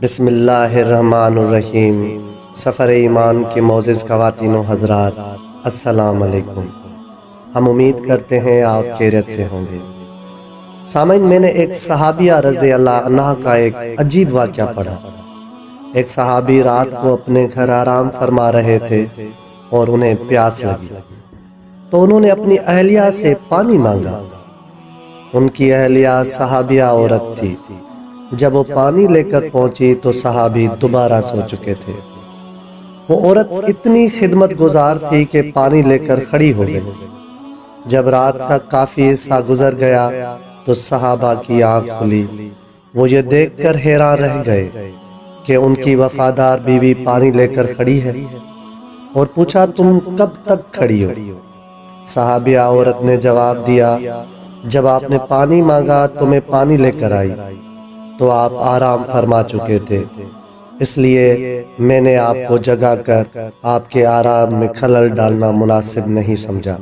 بسم اللہ الرحمن الرحیم۔ سفر ایمان کے معزز خواتین و حضرات، السلام علیکم۔ ہم امید کرتے ہیں آپ خیریت سے ہوں گے۔ سامعین، میں نے ایک صحابیہ رضی اللہ عنہ کا ایک عجیب واقعہ پڑھا۔ ایک صحابی رات کو اپنے گھر آرام فرما رہے تھے اور انہیں پیاس لگی تو انہوں نے اپنی اہلیہ سے پانی مانگا۔ ان کی اہلیہ صحابیہ عورت تھی۔ جب وہ پانی لے کر پہنچی تو صحابی دوبارہ سو چکے تھے۔ وہ عورت اتنی خدمت گزار تھی کہ پانی لے کر کھڑی ہو گئی۔ جب رات کا کافی حصہ گزر گیا تو صحابہ کی آنکھ کھلی۔ وہ یہ دیکھ کر حیران رہ گئے کہ ان کی وفادار بیوی پانی لے کر کھڑی ہے، اور پوچھا، تم کب تک کھڑی ہو؟ صحابیہ عورت نے جواب دیا، جب آپ نے پانی مانگا تو میں پانی لے کر آئی تو آپ آرام فرما چکے تھے، اس لیے میں نے آپ کو جگا کر آپ کے آرام میں خلل ڈالنا مناسب نہیں سمجھا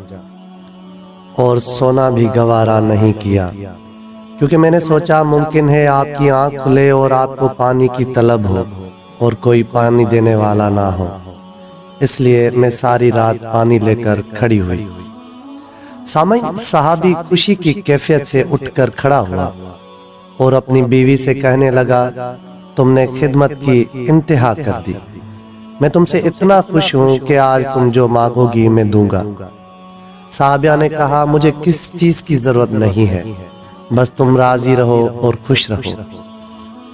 اور سونا بھی گوارا نہیں کیا، کیونکہ میں نے سوچا ممکن ہے آپ کی آنکھ کھلے اور آپ کو پانی کی طلب ہو اور کوئی پانی دینے والا نہ ہو، اس لیے میں ساری رات پانی لے کر کھڑی ہوئی۔ سامعین، صحابی خوشی کی کیفیت سے اٹھ کر کھڑا ہوا اور اپنی بیوی سے کہنے لگا، تم نے خدمت کی انتہا کر دی۔ میں تم سے اتنا خوش ہوں کہ آج تم جو مانگو گی میں دوں گا۔ صحابیہ نے کہا، مجھے کس چیز کی ضرورت نہیں ہے، بس تم راضی رہو اور خوش رہو۔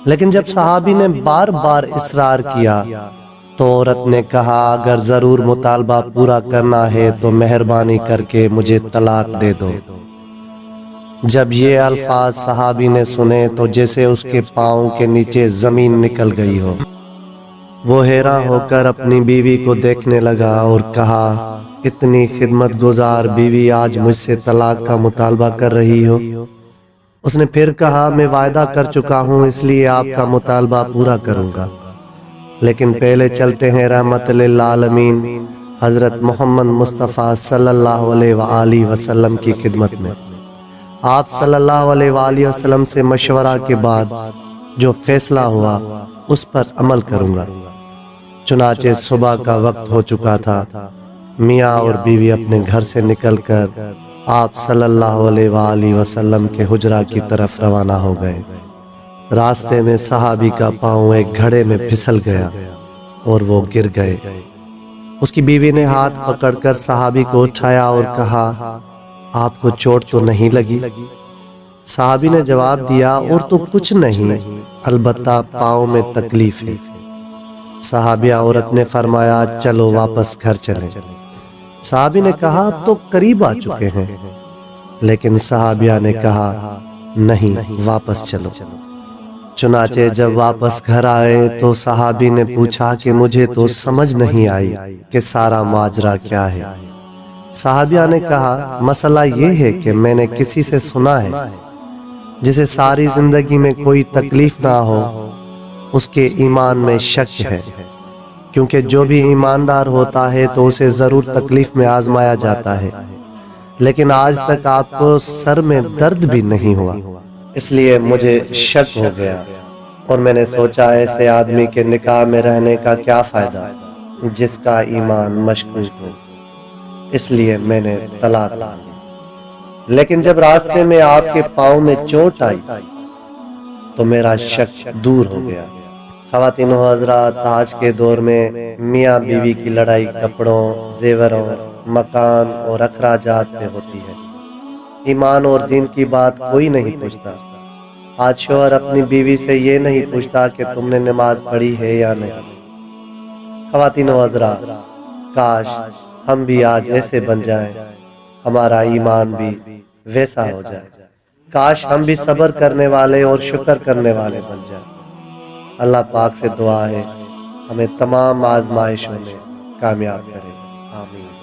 لیکن جب صحابی نے بار بار اصرار کیا تو عورت نے کہا، اگر ضرور مطالبہ پورا کرنا ہے تو مہربانی کر کے مجھے طلاق دے دو۔ جب یہ الفاظ صحابی نے سنے تو جیسے اس کے پاؤں کے نیچے زمین نکل گئی ہو۔ وہ حیران ہو کر اپنی بیوی کو دیکھنے لگا اور کہا، اتنی خدمت گزار بیوی آج مجھ سے طلاق کا مطالبہ کر رہی ہو؟ اس نے پھر کہا، میں وعدہ کر چکا ہوں، اس لیے آپ کا مطالبہ پورا کروں گا، لیکن پہلے چلتے ہیں رحمت للعالمین حضرت محمد مصطفیٰ صلی اللہ علیہ وآلہ وسلم کی خدمت میں۔ آپ صلی اللہ علیہ وآلہ وسلم سے مشورہ کے بعد جو فیصلہ ہوا اس پر عمل کروں گا۔ چنانچہ صبح کا وقت ہو چکا تھا۔ میاں اور بیوی اپنے گھر سے نکل کر آپ صلی اللہ علیہ وآلہ وسلم کے حجرہ کی طرف روانہ ہو گئے۔ راستے میں صحابی کا پاؤں ایک گھڑے میں پھسل گیا اور وہ گر گئے۔ اس کی بیوی نے ہاتھ پکڑ کر صحابی کو اٹھایا اور کہا، آپ کو چوٹ تو نہیں لگی؟ صحابی نے جواب دیا، اور تو کچھ نہیں، البتہ پاؤں میں تکلیف ہے۔ صحابیہ عورت نے فرمایا، چلو واپس گھر چلیں۔ صحابی نے کہا، اب تو قریب آ چکے ہیں، لیکن صحابیہ نے کہا، نہیں، واپس چلو۔ چنانچہ جب واپس گھر آئے تو صحابی نے پوچھا کہ مجھے تو سمجھ نہیں آئی کہ سارا ماجرا کیا ہے۔ صحابیہ نے کہا، مسئلہ یہ ہے کہ میں نے کسی سے سنا ہے، جسے ساری زندگی میں کوئی تکلیف نہ ہو اس کے ایمان میں شک ہے، کیونکہ جو بھی ایماندار ہوتا ہے تو اسے ضرور تکلیف میں آزمایا جاتا ہے، لیکن آج تک آپ کو سر میں درد بھی نہیں ہوا، اس لیے مجھے شک ہو گیا اور میں نے سوچا ایسے آدمی کے نکاح میں رہنے کا کیا فائدہ جس کا ایمان مشکوک ہو، اس لیے میں نے طلاق مانگی۔ لیکن جب راستے میں آپ کے پاؤں میں چوٹ آئی تو میرا شک دور ہو گیا۔ خواتین و حضرات، آج کے دور میں میاں بیوی کی لڑائی کپڑوں، زیوروں، مکان اور اخراجات پہ ہوتی ہے۔ ایمان اور دین کی بات کوئی نہیں پوچھتا۔ آج شوہر اپنی بیوی سے یہ نہیں پوچھتا کہ تم نے نماز پڑھی ہے یا نہیں۔ خواتین و حضرات، کاش ہم بھی آج ایسے بن جائیں، ہمارا ایمان بھی ویسا ہو جائے۔ کاش ہم بھی صبر کرنے والے اور شکر کرنے والے بن جائیں۔ اللہ پاک سے دعا ہے ہمیں تمام آزمائشوں میں کامیاب کرے، آمین۔